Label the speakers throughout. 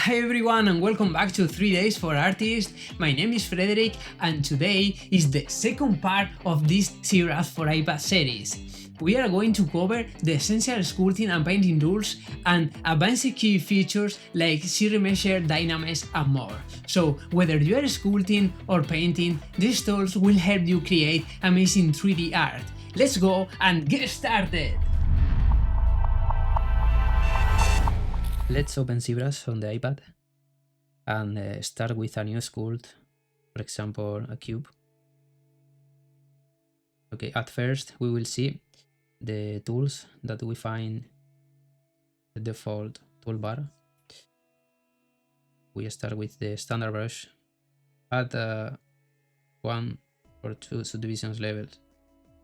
Speaker 1: Hi everyone and welcome back to 3 Days for Artists. My name is Frederick and today is the second part of this Serials for iPad series. We are going to cover the essential sculpting and painting tools and advanced key features like zero measure, dynamics and more. So whether you are sculpting or painting, these tools will help you create amazing 3D art. Let's go and get started! Let's open ZBrush on the iPad and start with a new sculpt, for example a cube. Okay, at first we will see the tools that we find the default toolbar. We start with the standard brush. Add 1 or 2 subdivisions levels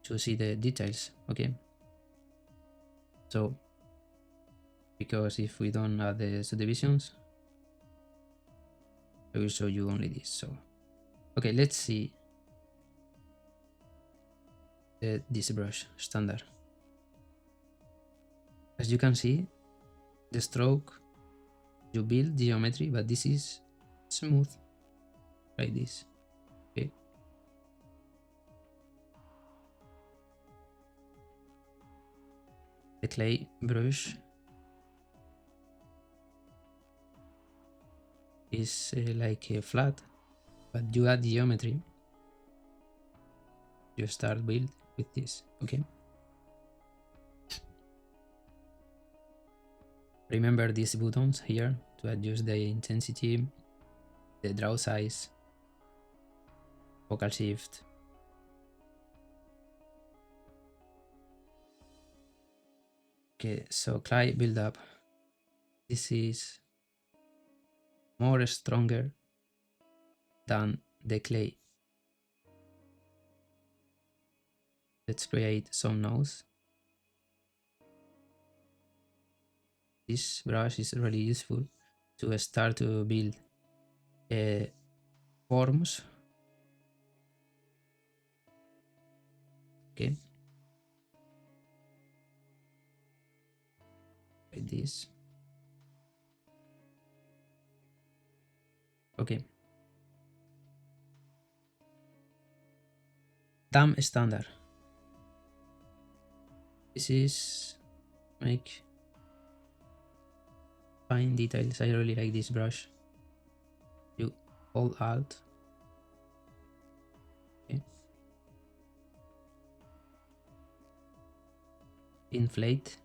Speaker 1: to see the details. Okay, so because if we don't add the subdivisions, I will show you only this. So okay, let's see this brush standard. As you can see, the stroke, you build geometry, but this is smooth like this. Okay, the clay brush is like a flat, but you add geometry, you start build with this. Okay, remember these buttons here to adjust the intensity, the draw size, focal shift. Okay, so clay build up. This is more stronger than the clay. Let's create some nodes. This brush is really useful to start to build forms. Okay, like this. Okay, Dam standard. This is make fine details. I really like this brush. You hold Alt. Okay. Inflate.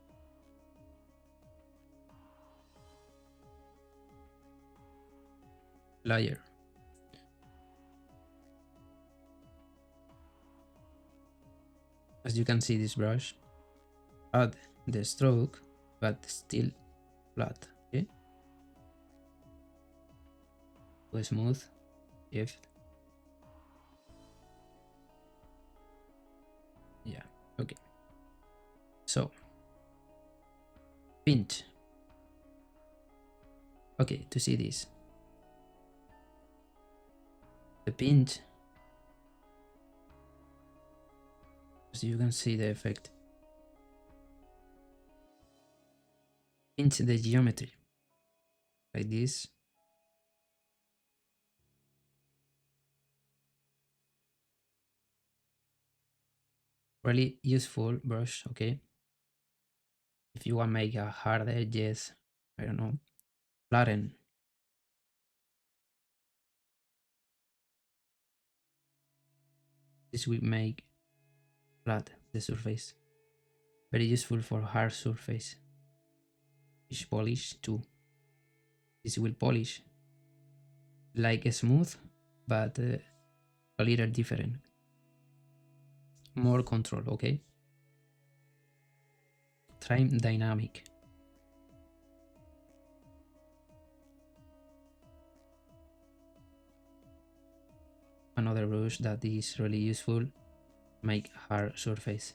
Speaker 1: Layer. As you can see, this brush add the stroke, but still flat. Okay, go smooth, shift. Yeah, okay. So pinch. Okay, to see this, the pinch, as you can see the effect. Pinch the geometry like this. Really useful brush. Okay, if you want to make a hard edges, I don't know, flatten. This will make flat the surface. Very useful for hard surface. Fish polish too. This will polish like smooth, but a little different. More control. Okay. Trim dynamic. Another brush that is really useful, make hard surface.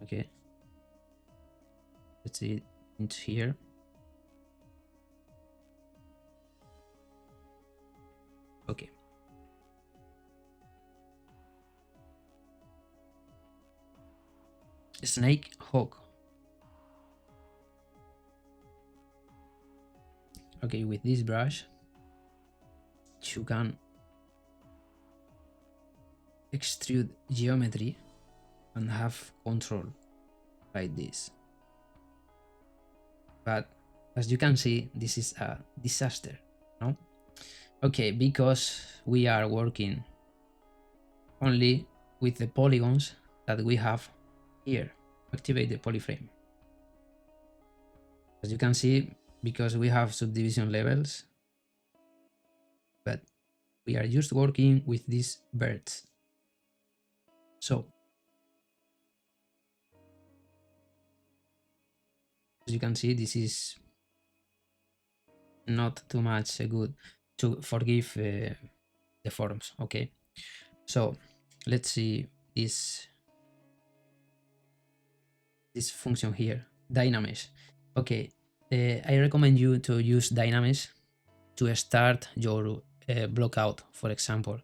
Speaker 1: Okay, let's see it here. Okay, snake hook. Okay, with this brush, you can extrude geometry and have control like this. But as you can see, this is a disaster, no? Okay, because we are working only with the polygons that we have here. Activate the polyframe. As you can see, because we have subdivision levels, but we are just working with these birds. So, as you can see, this is not too much good to forgive the forms. Okay, so let's see this function here, Dynamesh. Okay, I recommend you to use Dynamesh to start your block out, for example,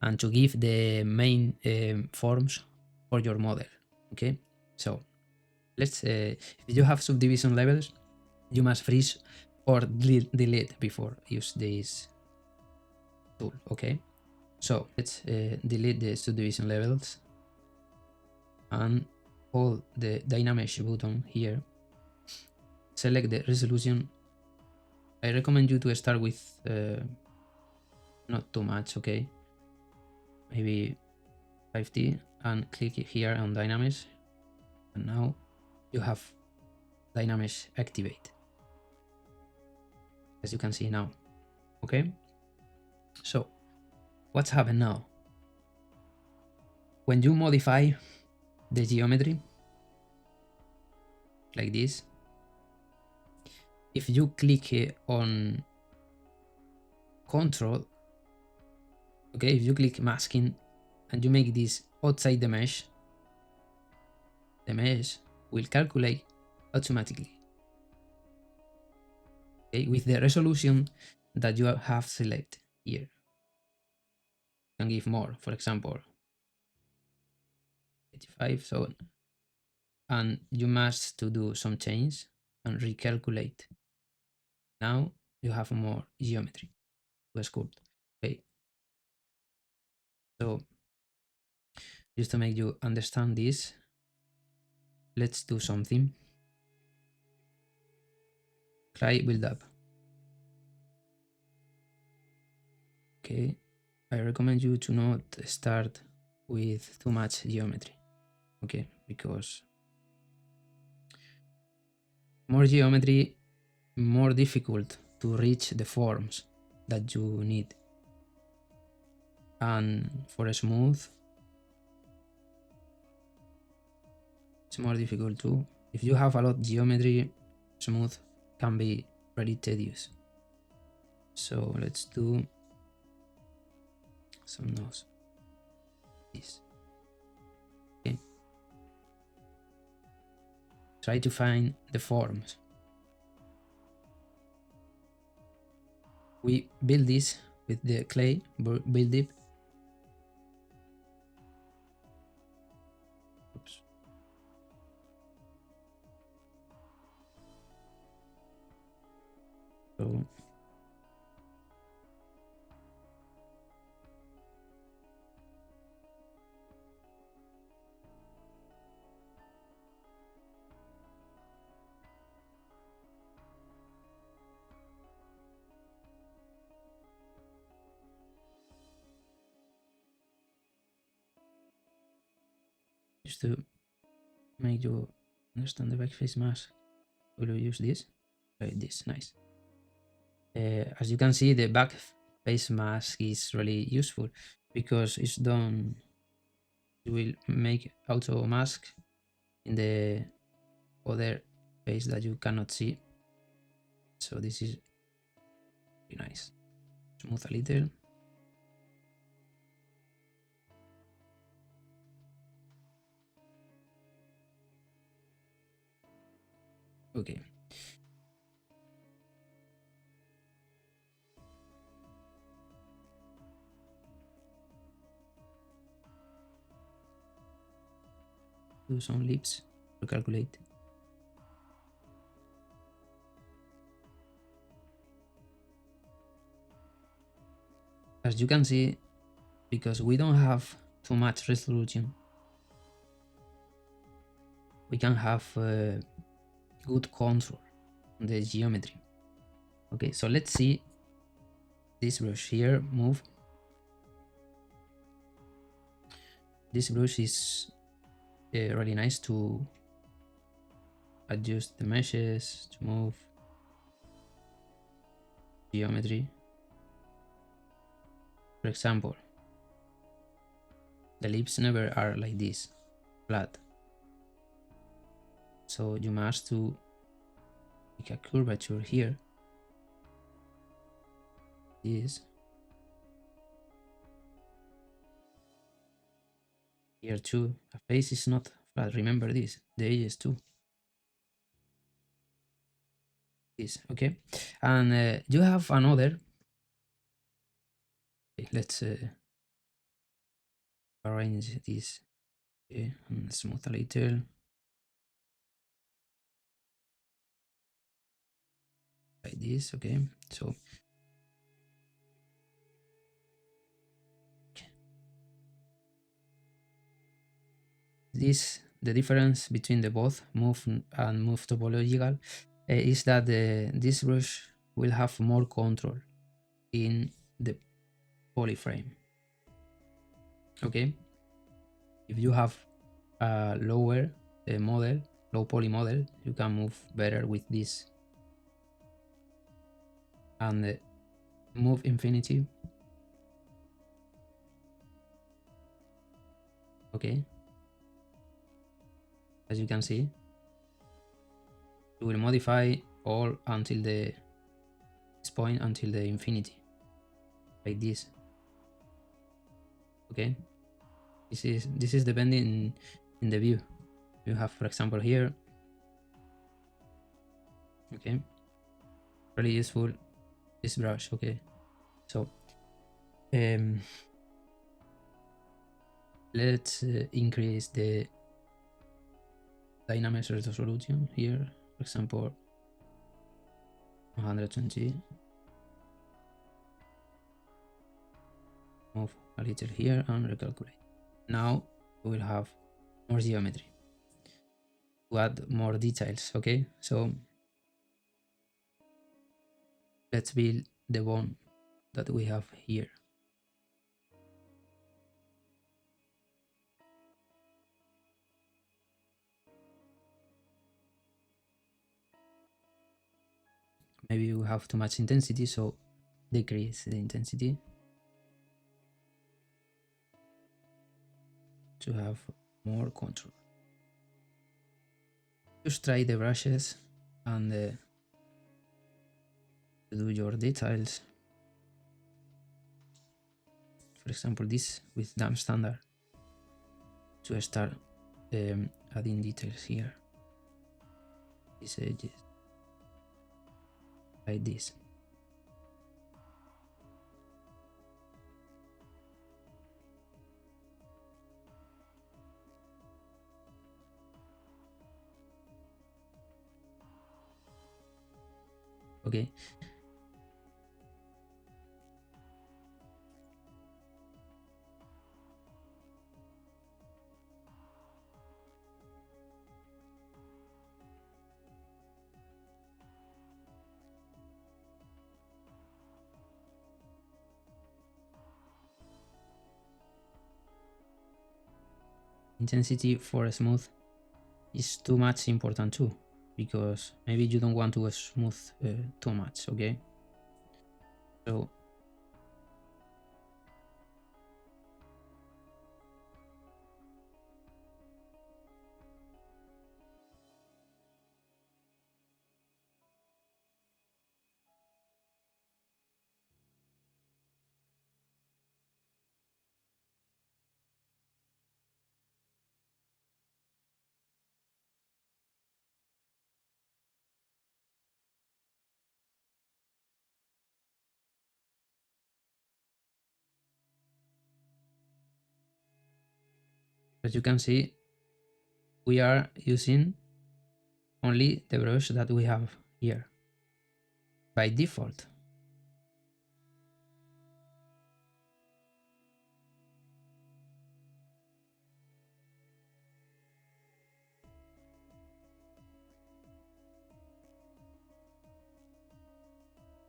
Speaker 1: and to give the main forms for your model. Okay, so let's if you have subdivision levels, you must freeze or delete before use this tool. Okay, so let's delete the subdivision levels and hold the Dynamesh button here. Select the resolution. I recommend you to start with not too much, okay? Maybe 50 and click here on Dynamesh. And now you have Dynamesh activate. As you can see now, okay? So what's happened now? When you modify the geometry like this, if you click on control, okay, if you click masking and you make this outside the mesh will calculate automatically, okay, with the resolution that you have selected here. You can give more, for example 85, so, and you must to do some change and recalculate. Now you have more geometry to sculpt. Okay, so just to make you understand this, let's do something. Try build up. Okay, I recommend you to not start with too much geometry. Okay, because more geometry, more difficult to reach the forms that you need. And for a smooth, it's more difficult too. If you have a lot of geometry, smooth can be pretty tedious. So let's do some nose. This. Okay. Try to find the forms. We build this with the clay, build it. Oops. So just to make you understand the backface mask, will you use this? Like this, nice. As you can see, the backface mask is really useful because it's done. It will make auto mask in the other face that you cannot see. So this is very nice. Smooth a little. Okay. Do some lips to calculate. As you can see, because we don't have too much resolution, we can have good control on the geometry. Okay, so let's see this brush here move. This brush is really nice to adjust the meshes, to move geometry. For example, the lips never are like this, flat. So you must to make a curvature here. This. Here too, a face is not flat. Remember this, the edges too. This, okay. And you have another. Okay, let's arrange this. Okay, and smooth a little. Like this, okay. So this, the difference between the both move and move topological is that this brush will have more control in the polyframe. Okay, if you have a lower model, low poly model, you can move better with this. And move infinity. Okay, as you can see, it will modify all until this point, until the infinity, like this. Okay, this is depending in the view you have. For example, here, okay, really useful this brush. Okay, so let's increase the dynamic resolution here. For example, 120. Move a little here and recalculate. Now we will have more geometry to add more details. Okay, so let's build the bone that we have here. Maybe we have too much intensity, so decrease the intensity to have more control. Just try the brushes and do your details. For example, this with damp standard to start adding details here. These edges like this. Okay. Intensity for smooth is too much important too, because maybe you don't want to smooth too much. Okay, so as you can see, we are using only the brush that we have here by default.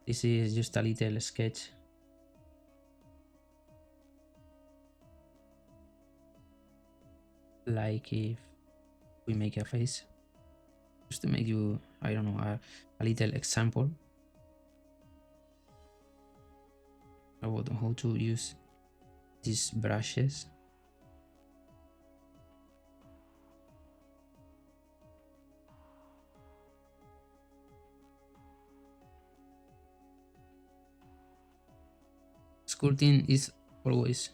Speaker 1: This is just a little sketch. Like if we make a face, just to make you, I don't know, a little example about how to use these brushes. Sculpting is always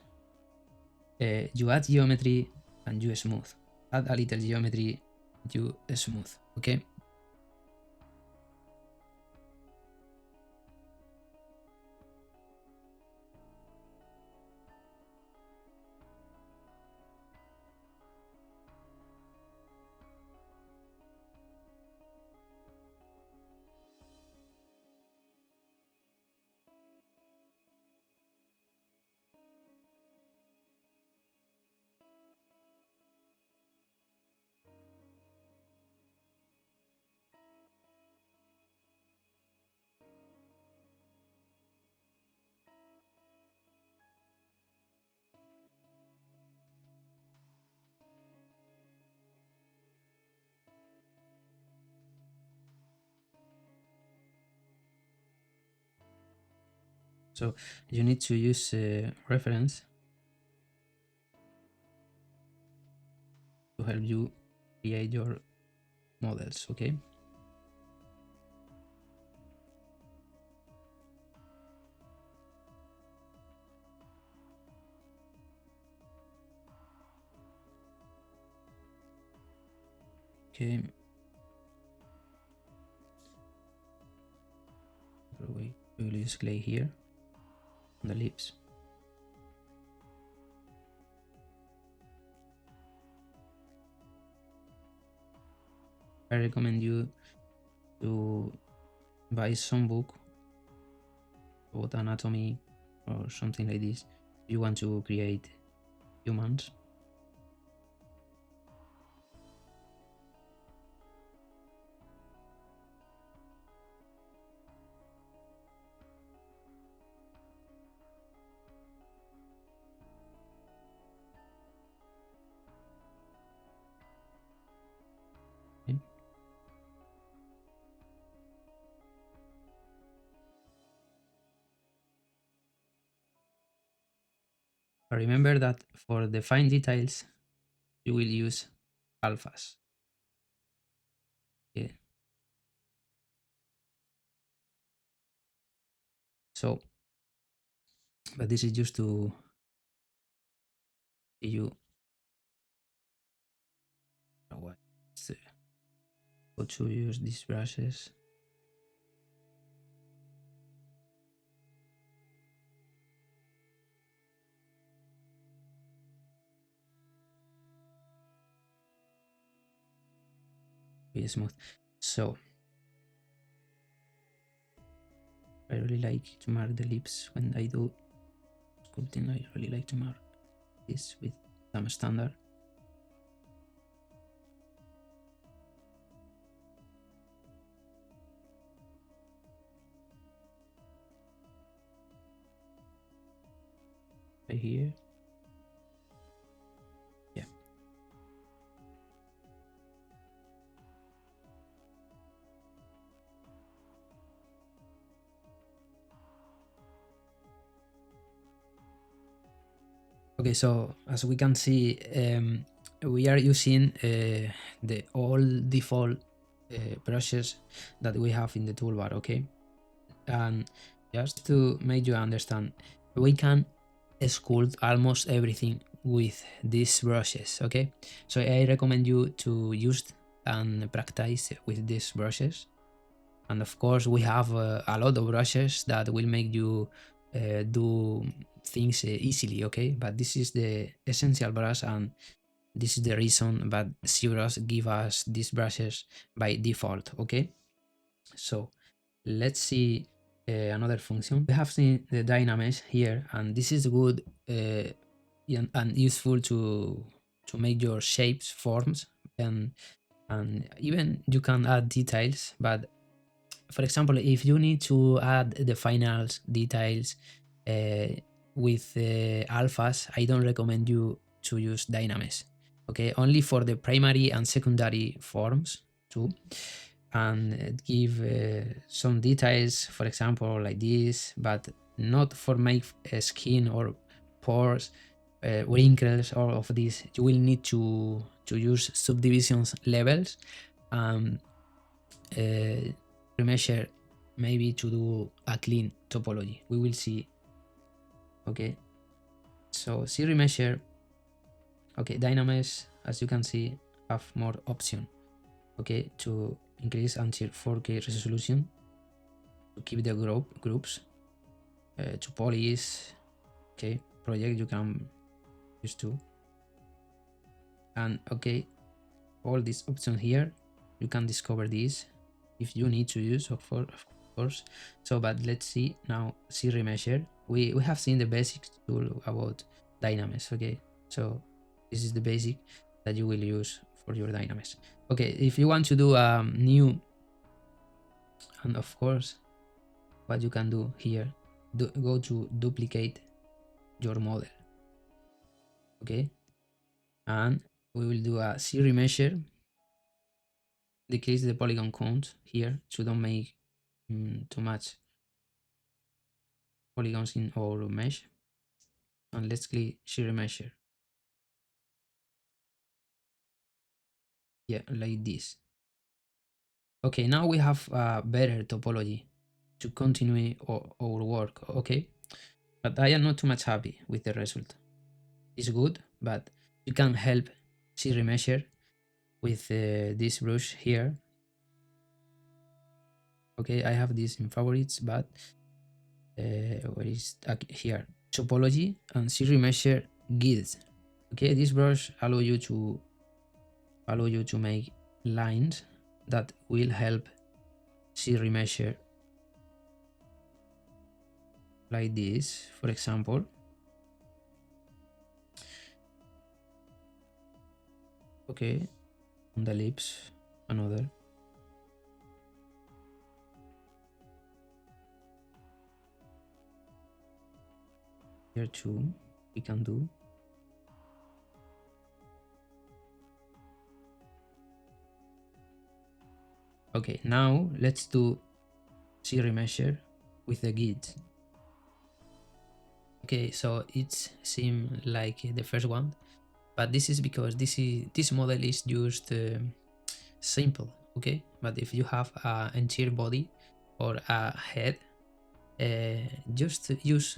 Speaker 1: you add geometry and you smooth. Add a little geometry, you smooth. Okay. So you need to use reference to help you create your models, okay? Okay. We will use clay here on the lips. I recommend you to buy some book about anatomy or something like this. If you want to create humans. Okay. Remember that for the fine details, you will use alphas. Okay. So, but this is just to see you what how to use these brushes. Be smooth. So I really like to mark the lips when I do sculpting. I really like to mark this with some standard. Right here. Yeah. Okay, so as we can see, we are using the all default brushes that we have in the toolbar, okay? And just to make you understand, we can sculpt almost everything with these brushes, okay? So I recommend you to use and practice with these brushes. And of course, we have a lot of brushes that will make you do things easily, okay? But this is the essential brush, and this is the reason that ZBrush give us these brushes by default, okay? So let's see another function. We have seen the Dynamesh here, and this is good and useful to make your shapes, forms, and even you can add details. But For example, if you need to add the finals details with alphas, I don't recommend you to use Dynamesh. Okay, only for the primary and secondary forms too, and give some details, for example, like this, but not for make skin or pores, wrinkles, all of this. You will need to use subdivisions levels, remeasure, maybe to do a clean topology. We will see. Okay, so see remeasure. Okay, Dynamesh, as you can see, have more option. Okay, to increase until 4K resolution, to keep the groups, to police. Okay, project you can use too. And okay, all these options here, you can discover these if you need to use, of course. So, but let's see now. See remeasure. We have seen the basic tool about Dynamesh. Okay, so this is the basic that you will use for your Dynamesh. Okay, if you want to do a new, and of course, what you can do here, go to duplicate your model. Okay, and we will do a see remeasure. Decrease the polygon count here to don't make too much polygons in our mesh, and let's click see remeasure. Yeah, like this. Okay, now we have a better topology to continue our work. Okay, but I am not too much happy with the result. It's good, but you can help see remeasure with this brush here. Okay, I have this in favorites, but where is here? Topology and see remeasure guides. Okay, this brush allow you to make lines that will help see remeasure like this, for example. Okay, on the lips, another. Here too, we can do. Okay, now let's do see remeasure with the guides. Okay, so it seems like the first one, but this is because this model is just simple. Okay, but if you have an entire body or a head, just use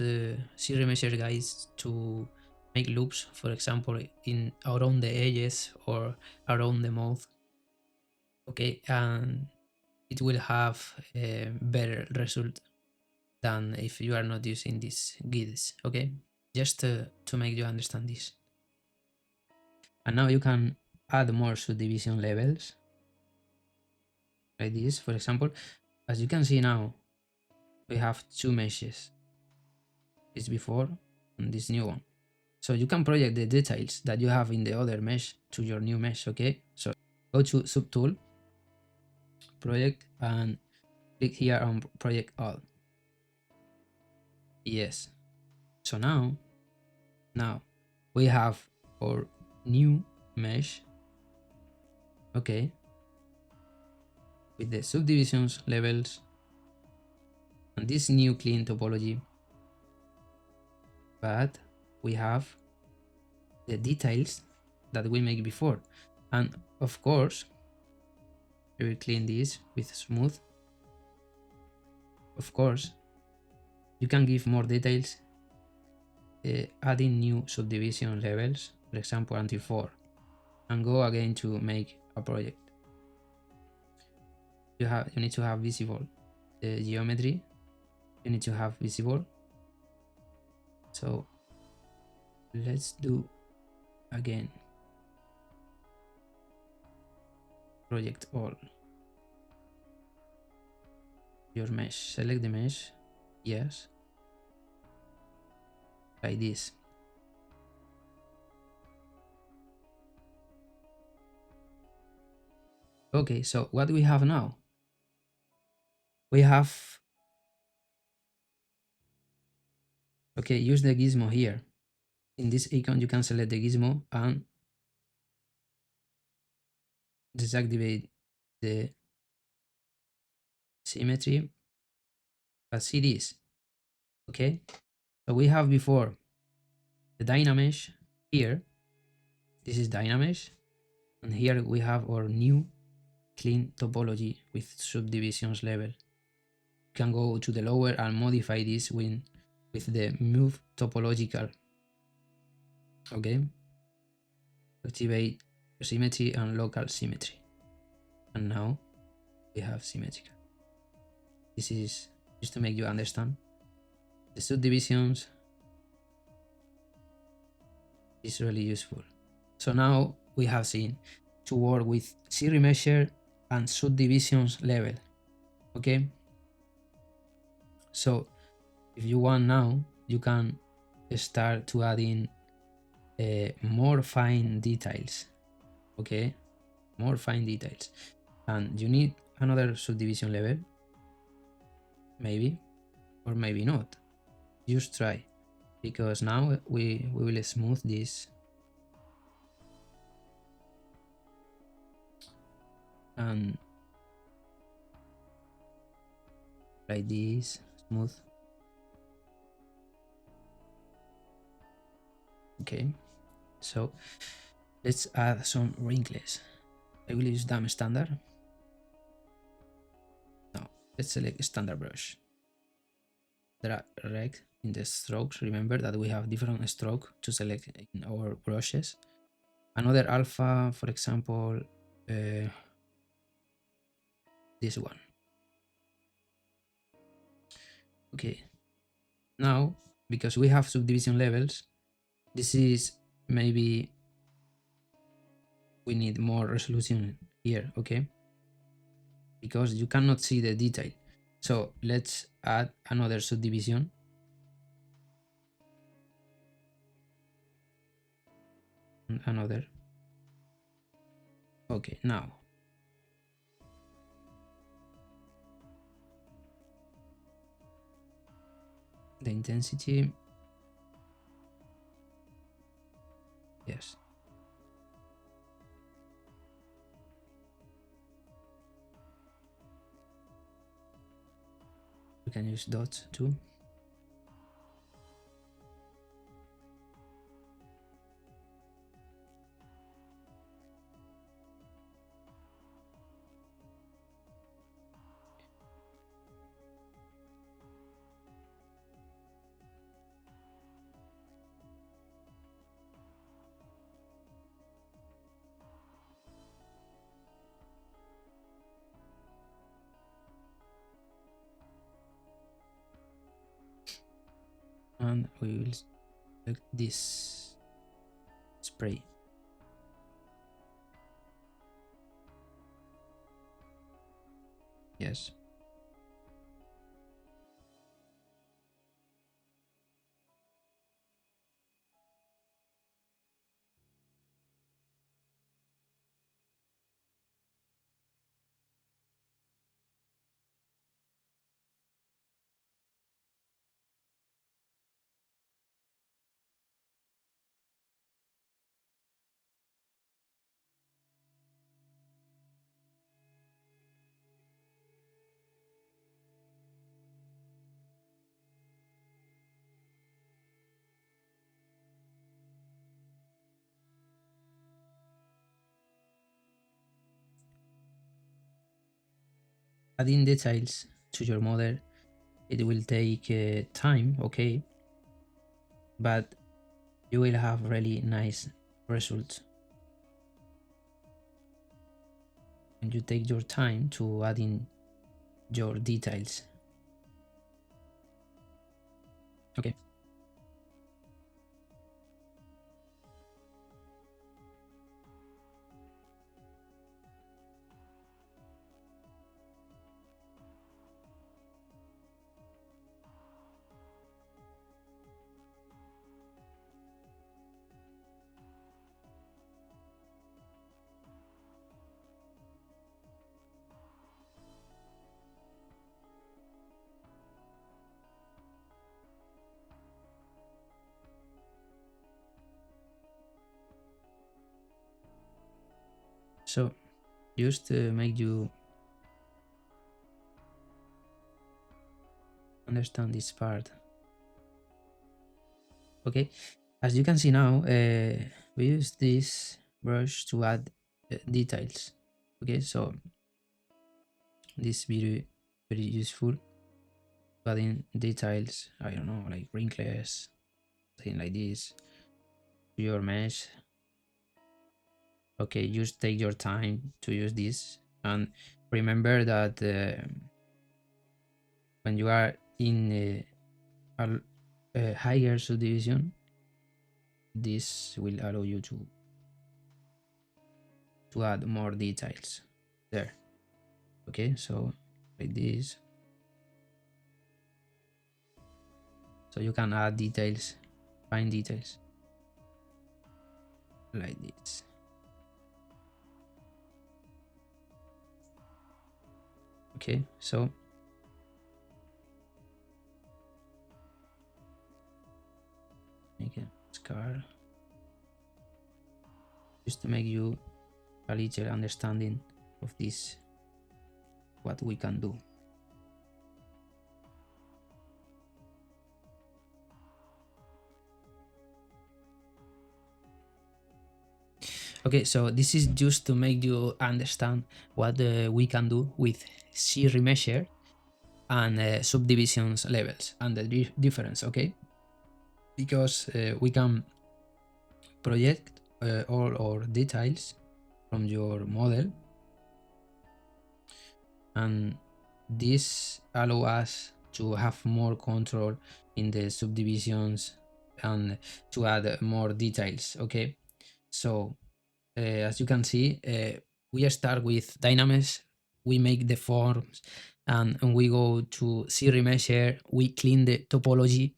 Speaker 1: see remeasure guides to make loops, for example, in around the edges or around the mouth. Okay, and it will have a better result than if you are not using these guides. Okay, just to make you understand this. And now you can add more subdivision levels like this. For example, as you can see now, we have two meshes, this before and this new one. So you can project the details that you have in the other mesh to your new mesh. Okay, so go to subtool, project, and click here on project all. Yes, so now we have our new mesh. Okay, with the subdivisions levels and this new clean topology, but we have the details that we make before, and of course we will clean this with smooth. Of course, you can give more details, adding new subdivision levels, for example until 4, and go again to make a project. You need to have visible the geometry. You need to have visible. So let's do again project all. Your mesh, select the mesh, yes, like this. Okay, so what we have now? we have, okay, use the gizmo here. In this icon, you can select the gizmo and deactivate the symmetry, but see this, okay? So we have before the Dynamesh here. This is Dynamesh, and here we have our new clean topology with subdivisions level. You can go to the lower and modify this with the move topological. Okay, activate symmetry and local symmetry, and now we have symmetrical. This is just to make you understand the subdivisions is really useful. So now we have seen to work with series measure and subdivisions level. Okay, so if you want now, you can start to add in more fine details. Okay, more fine details, and you need another subdivision level, maybe, or maybe not. Just try, because now we will smooth this, and like this, smooth. Okay, so let's add some wrinkles. I will use dam standard. Now let's select standard brush. Drag in the strokes. Remember that we have different stroke to select in our brushes. Another alpha, for example, this one. Okay, now because we have subdivision levels, this is maybe we need more resolution here. Okay, because you cannot see the detail, so let's add another subdivision. Another. Okay, now the intensity. Yes, we can use dots too. And we will select this spray. Yes. Adding details to your model, it will take time, okay, but you will have really nice results when you take your time to add in your details. Okay. so just to make you understand this part. Okay, as you can see now, we use this brush to add details. Okay, so this very useful, adding details, I don't know, like wrinkles, thing like this to your mesh. Okay, just take your time to use this, and remember that when you are in a higher subdivision, this will allow you to add more details there. Okay, so like this, so you can add details, fine details like this. Okay, so make a scar just to make you a little understanding of this, what we can do. Okay, so this is just to make you understand what we can do with Z-Remesher and subdivisions levels and the difference, okay? Because we can project all our details from your model, and this allow us to have more control in the subdivisions and to add more details. Okay, so as you can see, we start with Dynamesh, we make the forms, and we go to Z-Remesher, we clean the topology,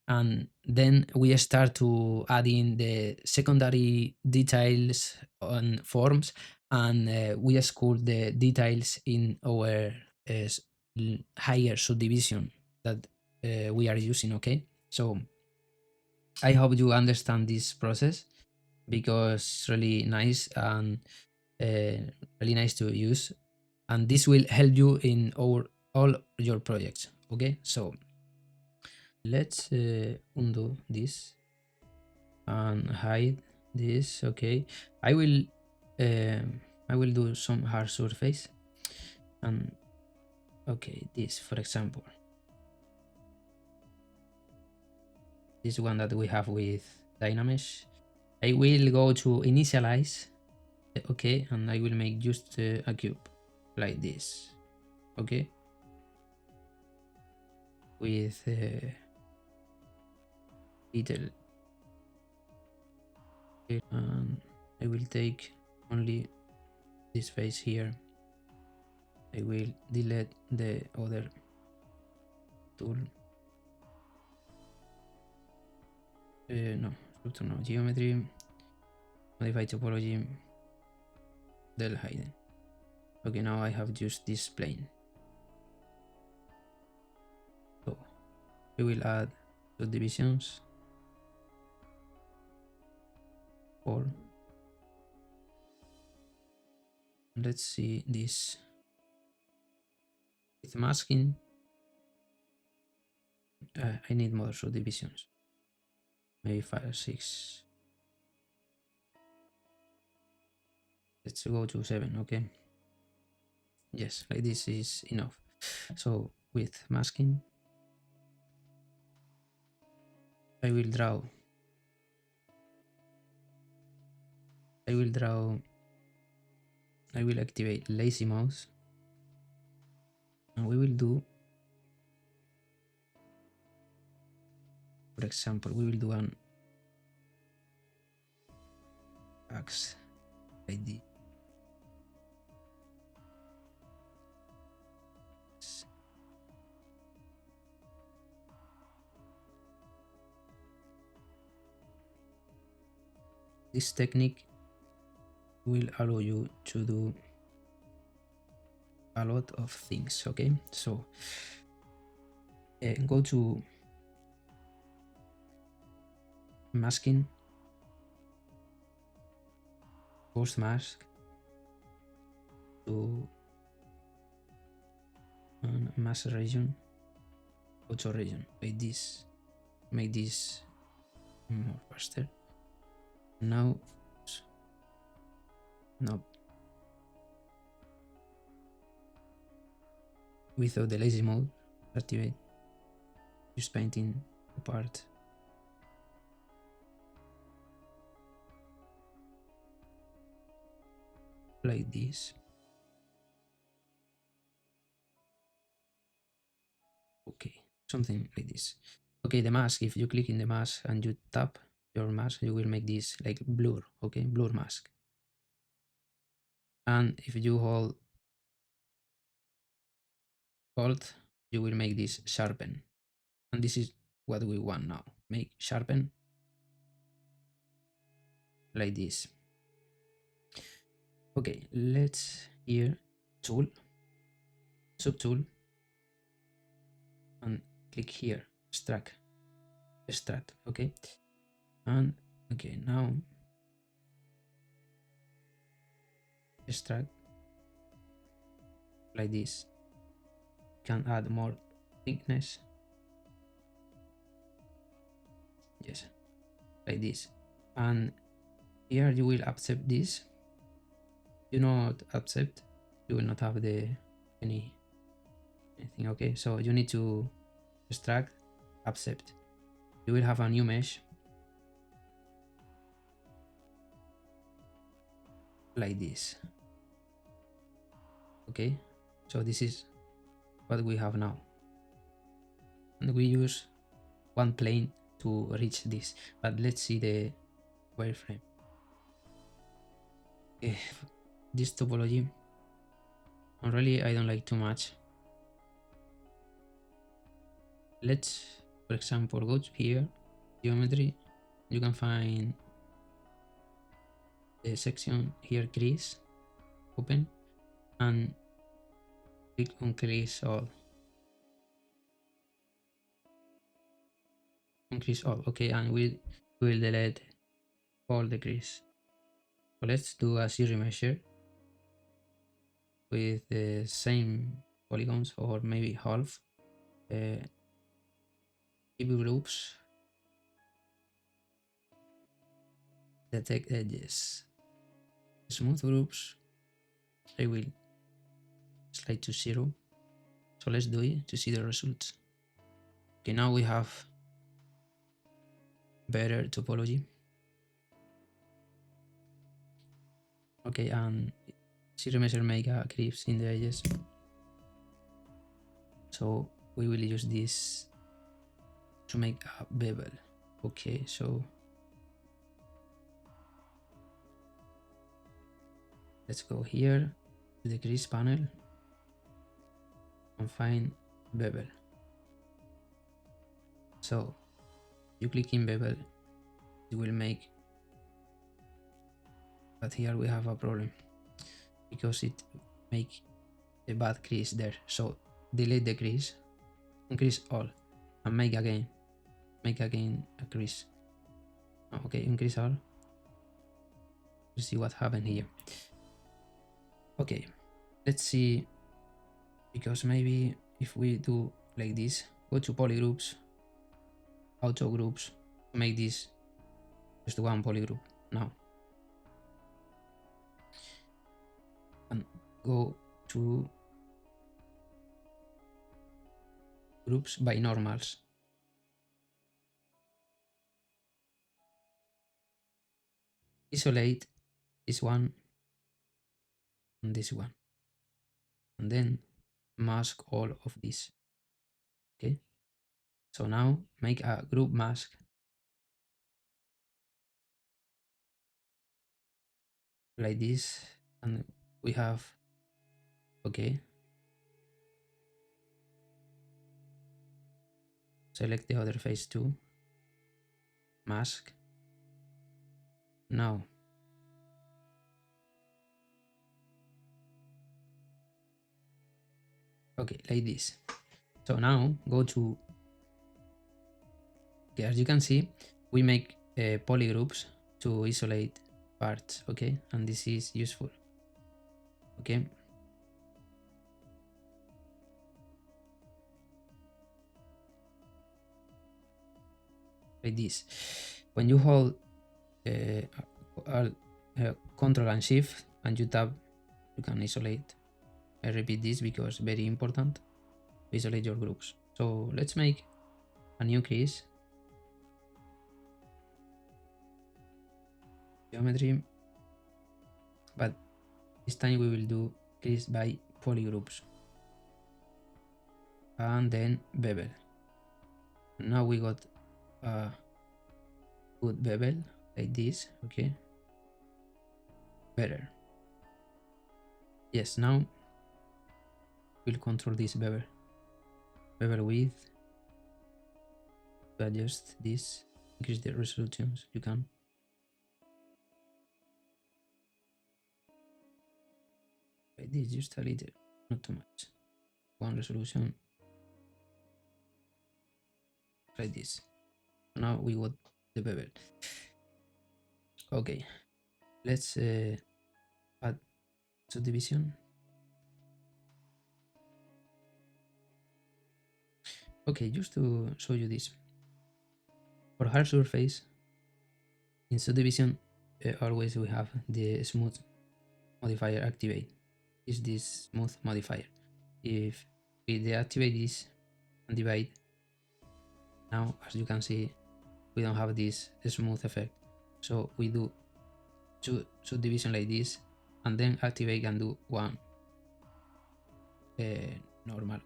Speaker 1: and then we start to add in the secondary details on forms, and we sculpt the details in our higher subdivision that we are using. Okay, so I hope you understand this process, because it's really nice and really nice to use, and this will help you in all your projects. Okay, so let's undo this and hide this. Okay, I will do some hard surface, and okay, this, for example, this one that we have with Dynamesh, I will go to initialize. Okay, and I will make just a cube like this. Okay, with little, and I will take only this face here. I will delete the other tool. No, structure no, geometry, modify topology, del hidden. Okay, now I have just this plane. So we will add subdivisions. 4. Let's see this with masking. I need more subdivisions, maybe 5 or 6. Let's go to 7. Okay, yes, like this is enough. So with masking, I will activate lazy mouse, and we will do, for example, we will do an axe ID. This technique will allow you to do a lot of things. Okay, so go to masking, post mask, to mask region, auto region, like this. Make this more faster. Now, no. Without the lazy mode, activate. Just painting the part. Like this. Okay, something like this. Okay, the mask, if you click in the mask and you tap your mask, you will make this like blur, okay, blur mask. And if you hold Alt, you will make this sharpen. And this is what we want now. Make sharpen like this. Okay, let's here tool, subtool, and click here, extract, okay. And okay, now extract like this. Can add more thickness. Yes, like this. And here you will accept this. You not accept, you will not have the anything. Okay, so you need to extract, accept. You will have a new mesh like this. Okay, so this is what we have now, and we use one plane to reach this. But let's see the wireframe. Okay, this topology, really I don't like too much. Let's, for example, go to here, geometry. You can find the section here, crease, open, and click on crease all. Increase all, okay, and we will delete all the crease. So let's do a series measure with the same polygons, or maybe half. Keep groups, detect edges, smooth groups. I will slide to 0. So let's do it to see the results. Okay, now we have better topology. Okay, and series measure make a crease in the edges. So we will use this to make a bevel. Okay, so let's go here to the crease panel and find bevel. So you click in bevel, it will make, but here we have a problem because it make a bad crease there. So delete the crease, increase all, and make again a crease. Okay, increase all. Let's see what happened here. Okay, let's see, because maybe if we do like this, go to polygroups, auto groups, make this just one polygroup now, and go to groups by normals. Isolate this one and this one, and then mask all of this. Okay, so now make a group mask like this, and we have, okay, select the other face too, mask. Now okay, like this. So now go to, okay, as you can see, we make polygroups to isolate parts, okay, and this is useful. Okay, like this. When you hold Control and Shift and you tap, you can isolate. I repeat this because very important. Isolate your groups. So let's make a new crease. Geometry, but this time we will do crease by polygroups and then bevel. Now we got a good bevel like this. Okay, better. Yes, now we'll control this bevel width to adjust this, increase the resolutions. You can like this, just a little, not too much. One resolution like this. Now we got the bevel. Okay, let's add subdivision. Okay, just to show you this. For hard surface, in subdivision, always we have the smooth modifier activate. Is this smooth modifier? If we deactivate this and divide, now as you can see, we don't have this smooth effect. So we do two subdivision like this, and then activate and do one normal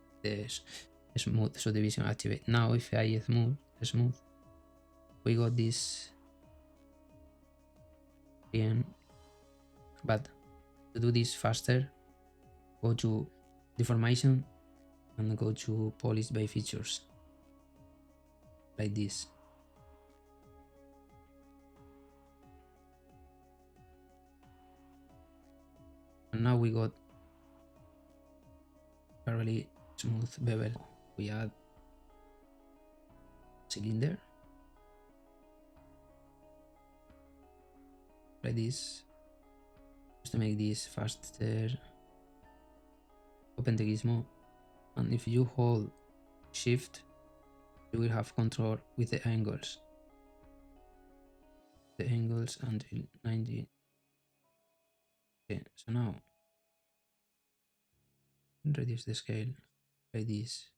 Speaker 1: smooth subdivision activate. Now if I smooth, we got this again. But to do this faster, go to deformation and go to polish by features like this. And now we got a really smooth bevel. We add cylinder like this, just to make this faster. Open the gizmo, and if you hold shift, you will have control with the angles. The angles until 90. Okay, so now reduce the scale like this.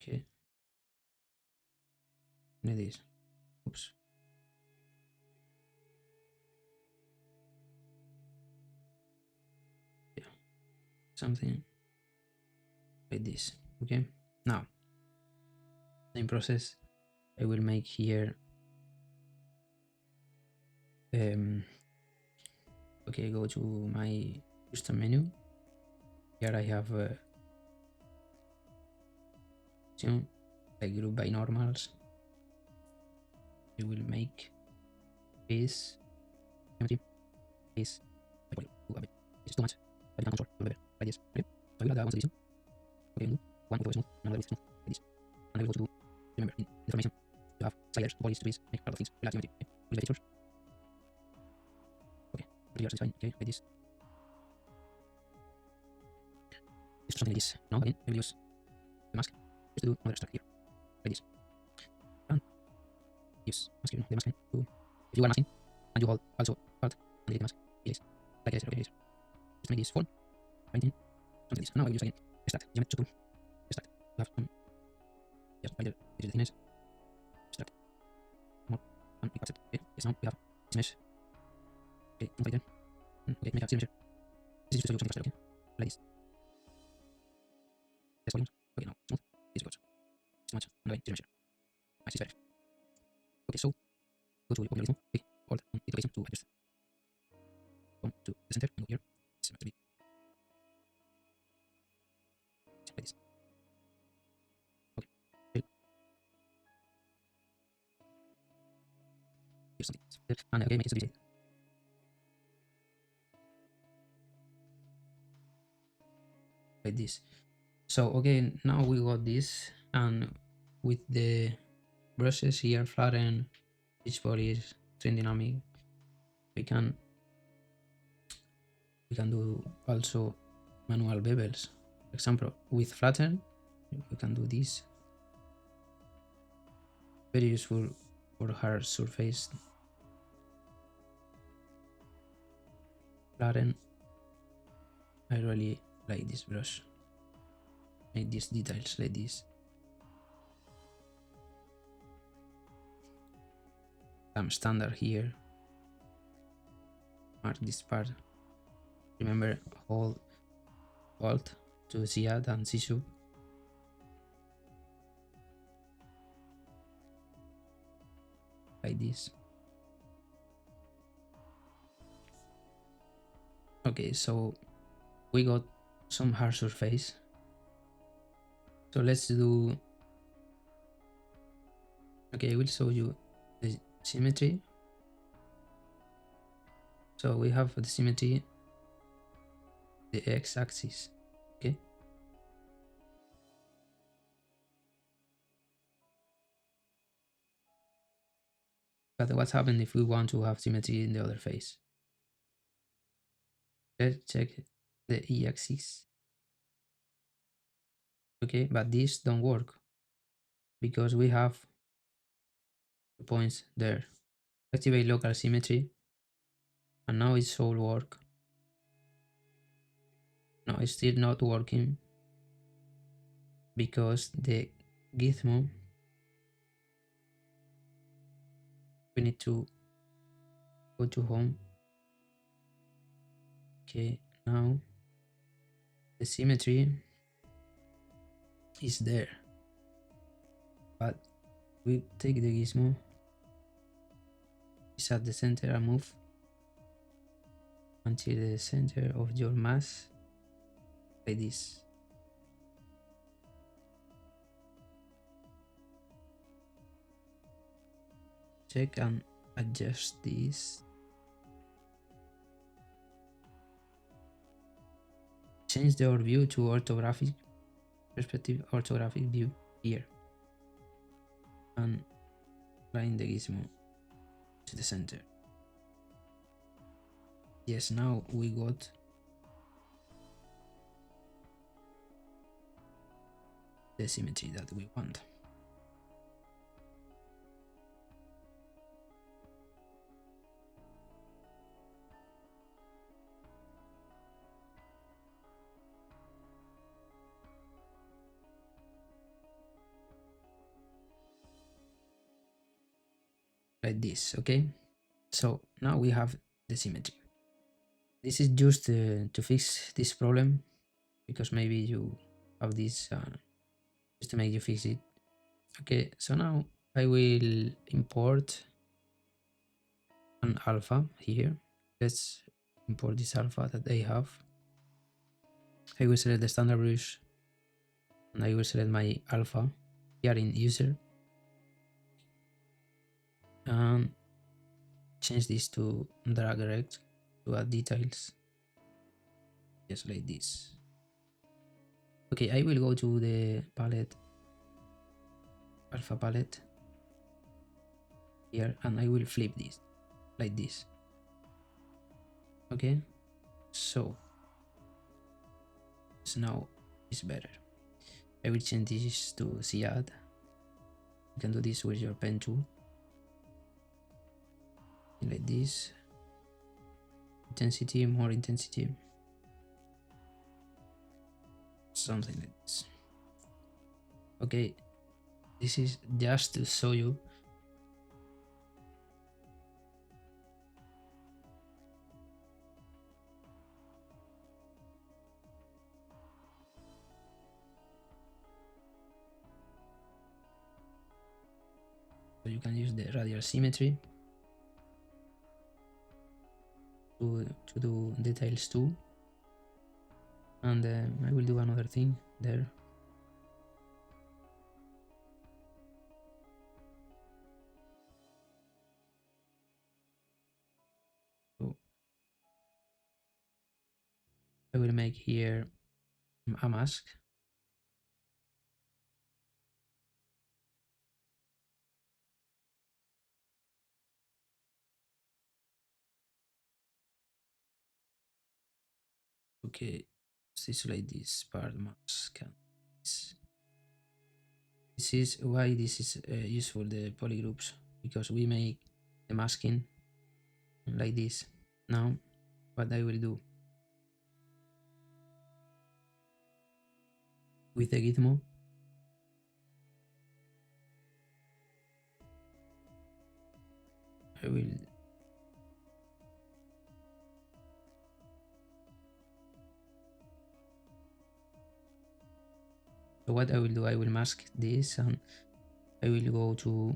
Speaker 1: Okay, like this. Oops. Yeah, something like this. Okay, now same process. I will make here. Okay, go to my custom menu. Here I have like group by normals. I will make this this it's too much. I can control like this. Okay, so I will add one solution. Okay, one with smooth, another with smooth like this. And I will go to remember in information. You have sliders, bodies, trees, make part of things, relax geometry. Okay, with features. Okay, clear is fine. Okay, like this. It's something like this. Now again, I will use the mask just to do another extract here, like this. And use mask here, the mask to, if you are masking and you hold also part and delete the mask, erase. Like this, okay, erase. Just make this form, painting, something like this. And now I will use again extract, geometry tool, extract. You have some, yes, right there, this is the thickness, extract, more, and we cut it. Okay, yes, now we have this mesh. Okay, right there. Okay, make a signature. This is just to do something faster, okay, like this. Less volumes. Okay, now smooth. This goes. Too much. I'm going to measure. Nice, is better. Okay, so go to organism. Click hold on iteration to adjust. Come to the center and go here. It's meant to be like this. Okay. Here's something. And okay, make it so easy. Like this. So okay, now we got this, and with the brushes here, flatten, each body is train dynamic. we can do also manual bevels. For example, with flatten, we can do this. Very useful for hard surface. Flatten. I really like this brush. Make these details like this. Some standard here. Mark this part. Remember, hold Alt to see add and see sub. Like this. Okay, so we got some hard surface. So let's do. Okay, I will show you the symmetry. So we have the symmetry, the x-axis. Okay. But what's happened if we want to have symmetry in the other face? Let's check the e-axis. Okay, but this don't work because we have points there. Activate local symmetry, and now it should work. No, it's still not working because the gizmo, we need to go to home. Okay, now the symmetry is there, but we take the gizmo, it's at the center and move until the center of your mass, like this. Check and adjust this. Change the view to orthographic perspective, orthographic view here, and line the gizmo to the center. Yes, now we got the symmetry that we want. Like this, okay? So now we have the symmetry. This is just to fix this problem, because maybe you have this just to make you fix it. Okay, so now I will import an alpha here. Let's import this alpha that I have. I will select the standard brush and I will select my alpha here in user and change this to drag direct to add details, just like this. Okay, I will go to the palette, alpha palette here, and I will flip this like this. Okay, so now it's better. I will change this to CAD. You can do this with your pen tool, like this. Intensity, more intensity, something like this. Okay, this is just to show you so you can use the radial symmetry to do details too. And I will do another thing there. So I will make here a mask.
Speaker 2: Okay, let's isolate this part mask. This is why this is useful, the polygroups, because we make the masking like this. Now, what I will do with the gizmo, I will so what I will do, I will mask this and I will go to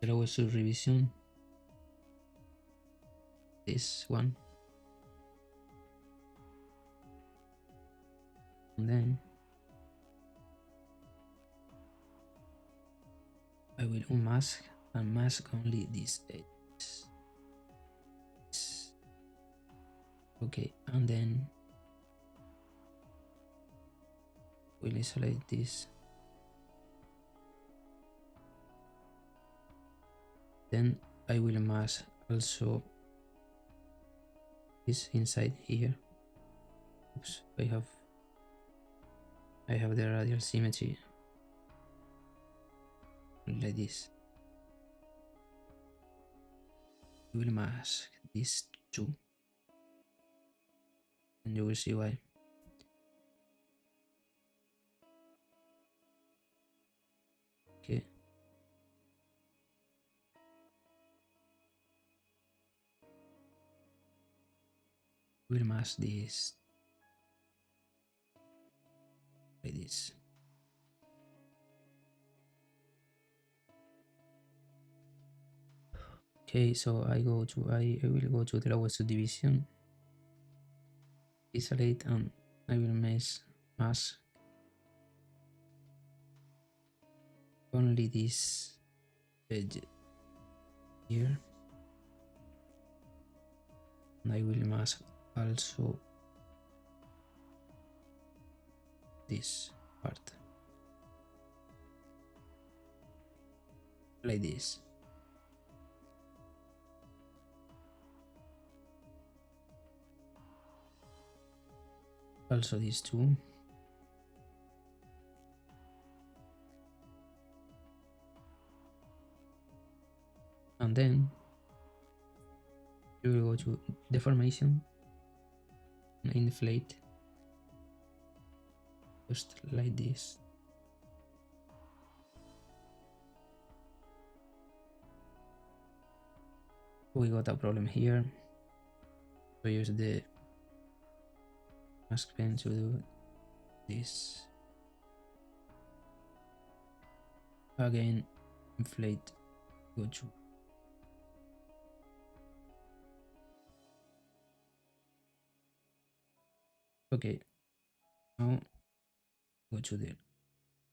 Speaker 2: the lowest revision, this one, and then I will unmask and mask only these edges. Okay, and then we'll isolate this. Then I will mask also this inside here. Oops, I have the radial symmetry like this. We will mask these two, and you will see why. Okay. We'll mask this like this. Okay, so I will go to the lowest subdivision, isolate, and I will mask only this edge here, and I will mask also this part like this. Also these two. And then you will go to deformation and inflate just like this. We got a problem here, so use the mask pen to do this. Again, inflate, go to okay, now go to the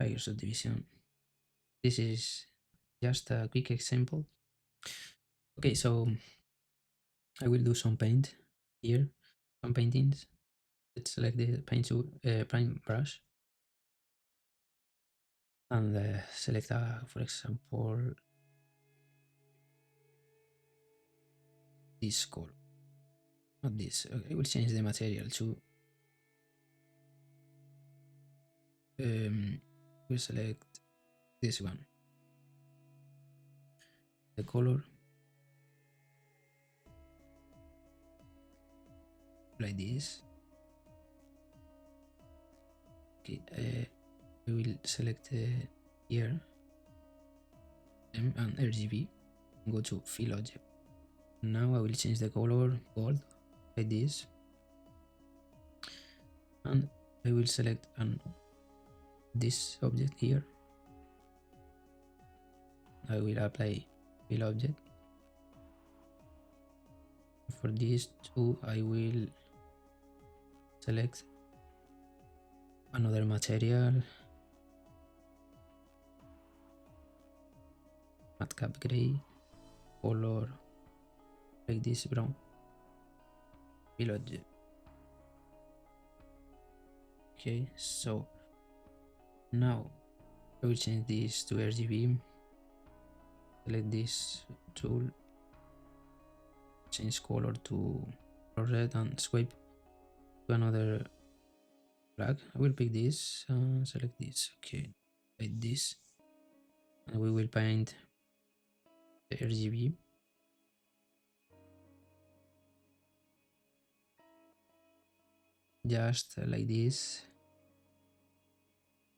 Speaker 2: higher subdivision. This is just a quick example. Okay, so I will do some paint here, some paintings. Let's select the paint tool, prime brush, and select, for example, this color. Not this. Okay, I will change the material to. We'll select this one. The color like this. Okay, we will select here and RGB. Go to fill object. Now I will change the color gold like this, and I will select this object here. I will apply fill object. For these two, I will select another material, madcap gray, color like this brown, fill object. Okay, so now I will change this to RGB. Select this tool, change color to red and swipe to another flag. I will pick this and select this. Okay, like this, and we will paint the RGB. Just like this.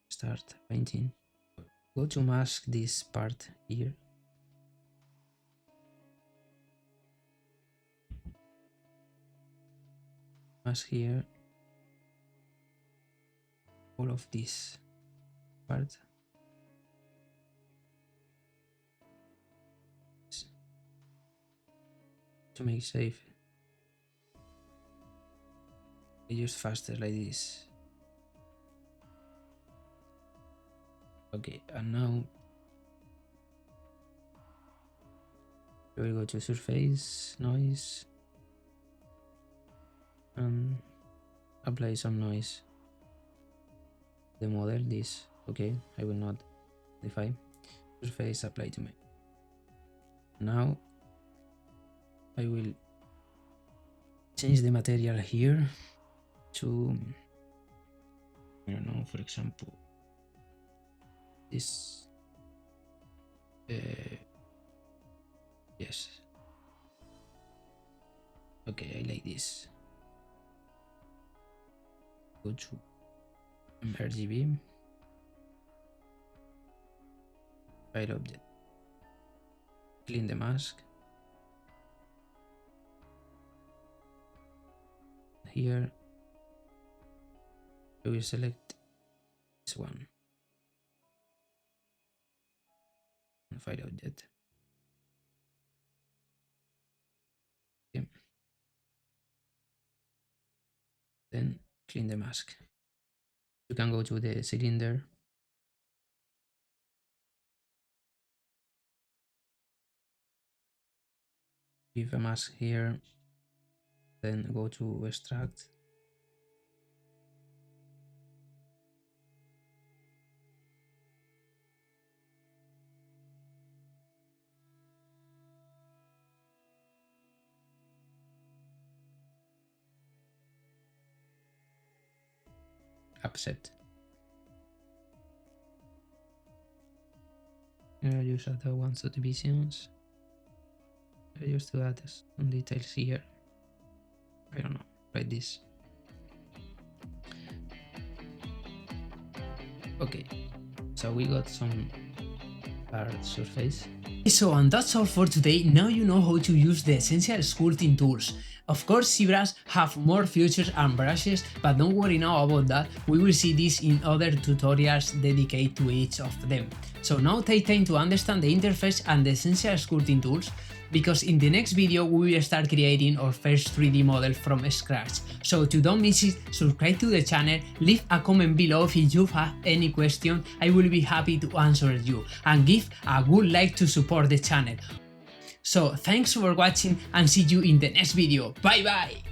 Speaker 2: Start painting. Go to mask this part here. Mask here. All of this part. To make safe. I use faster like this. Okay, and now we will go to surface, noise, and apply some noise. The model, this, okay, I will not modify. Surface apply to me. Now I will change the material here to, I don't know, for example, this. Yes. Okay, I like this. Go to RGB, file object, clean the mask. Here I will select this one. File object. Okay. Then clean the mask. You can go to the cylinder. Give a mask here. Then go to extract. Accept. I use other ones subdivisions. I used to add some details here. I don't know, like this. Okay, so we got some hard surface.
Speaker 1: So, and that's all for today. Now you know how to use the essential sculpting tools. Of course, ZBrush have more features and brushes, but don't worry now about that. We will see this in other tutorials dedicated to each of them. So now take time to understand the interface and the essential sculpting tools, because in the next video we will start creating our first 3D model from scratch. So to don't miss it, subscribe to the channel, leave a comment below if you have any question, I will be happy to answer you, and give a good like to support the channel. So thanks for watching and see you in the next video. Bye bye!